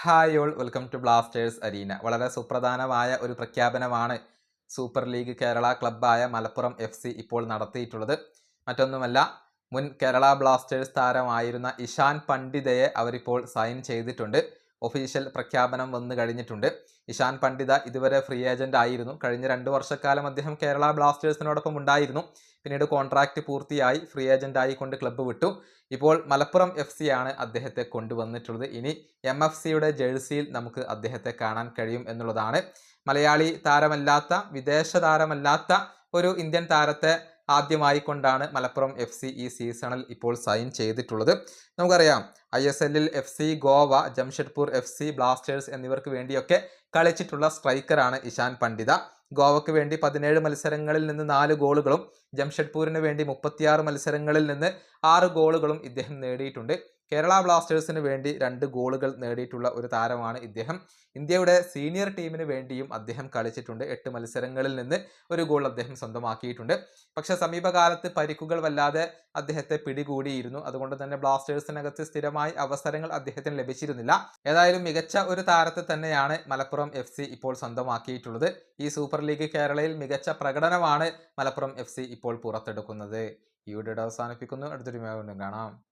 Hi all welcome to Blasters arena. വളരെ സുപ്രധാനമായ ഒരു പ്രഖ്യാപനമാണ് സൂപ്പർ ലീഗ് കേരള ക്ലബ്ബായ മലപ്പുറം FC ഇപ്പോൾ നടത്തിയിട്ടുള്ളത്. മറ്റൊന്നുമല്ല, മുൻ കേരള ബ്ലാസ്റ്റേഴ്സ് താരമായിരുന്ന ഇഷാൻ പണ്ഡിതയെ അവരിപ്പോൾ സൈൻ ചെയ്തിട്ടുണ്ട്. ഒഫീഷ്യൽ പ്രഖ്യാപനം വന്നു കഴിഞ്ഞിട്ടുണ്ട്. ഇഷാൻ പണ്ഡിത ഇതുവരെ ഫ്രീ ഏജന്റ് ആയിരുന്നു. കഴിഞ്ഞ 2 വർഷക്കാലം അദ്ദേഹം കേരള ബ്ലാസ്റ്റേഴ്സിനോടൊപ്പം ഉണ്ടായിരുന്നു. പിന്നീട് കോൺട്രാക്റ്റ് പൂർത്തിയായി ഫ്രീ ഏജന്റ് ആയിക്കൊണ്ട് ക്ലബ്ബ് വിട്ടു. ഇപ്പോൾ മലപ്പുറം FC ആണ് അദ്ദേഹത്തെ കൊണ്ടുവന്നിട്ടുള്ളത്. ഇനി MFCയുടെ ജേഴ്സിയിൽ നമുക്ക് അദ്ദേഹത്തെ കാണാൻ കഴിയും എന്നുള്ളതാണ്. മലയാളി താരമല്ലാത്ത, വിദേശ താരമല്ലാത്ത ഒരു ഇന്ത്യൻ താരത്തെ ആദ്യമായി കൊണ്ടാണ് മലപ്പുറം FC ഈ സീസണിൽ ഇപ്പോൾ സൈൻ ചെയ്തിട്ടുള്ളത്. നമുക്കറിയാം, ISL-ൽ FC Goa, Jamshedpur FC, Blasters എന്നിവർക്ക് വേണ്ടിയൊക്കെ കളിച്ചിട്ടുള്ള സ്ട്രൈക്കറാണ് ഇഷാൻ പണ്ഡിത. ഗോവയ്ക്ക് വേണ്ടി 17 മത്സരങ്ങളിൽ നിന്ന് 4 ഗോളുകളും ജംഷഡ്പൂരിന് വേണ്ടി 36 മത്സരങ്ങളിൽ നിന്ന് 6 ഗോളുകളും ഇദ്ദേഹം നേടിയിട്ടുണ്ട്. കേരള ബ്ലാസ്റ്റേഴ്സിന് വേണ്ടി 2 ഗോളുകൾ നേടിയിട്ടുള്ള ഒരു താരമാണ് ഇദ്ദേഹം. ഇന്ത്യയുടെ സീനിയർ ടീമിന് വേണ്ടിയും അദ്ദേഹം കളിച്ചിട്ടുണ്ട്. 8 മത്സരങ്ങളിൽ നിന്ന് 1 ഗോൾ അദ്ദേഹം സ്വന്തമാക്കിയിട്ടുണ്ട്. പക്ഷെ സമീപകാലത്ത് പരിക്കുകൾ വല്ലാതെ അദ്ദേഹത്തെ പിടികൂടിയിരുന്നു. അതുകൊണ്ട് തന്നെ ബ്ലാസ്റ്റേഴ്സിനകത്ത് സ്ഥിരമായി അവസരങ്ങൾ അദ്ദേഹത്തിന് ലഭിച്ചിരുന്നില്ല. ഏതായാലും മികച്ച ഒരു താരത്തെ തന്നെയാണ് മലപ്പുറം FC ഇപ്പോൾ സ്വന്തമാക്കിയിട്ടുള്ളത്. ഈ സൂപ്പർ ലീഗ് കേരളയിൽ മികച്ച പ്രകടനമാണ് മലപ്പുറം FC ഇപ്പോൾ പുറത്തെടുക്കുന്നത്. ഈ വീഡിയോ അവസാനിപ്പിക്കുന്നു. അടുത്തൊരു വീഡിയോയിൽ കാണാം.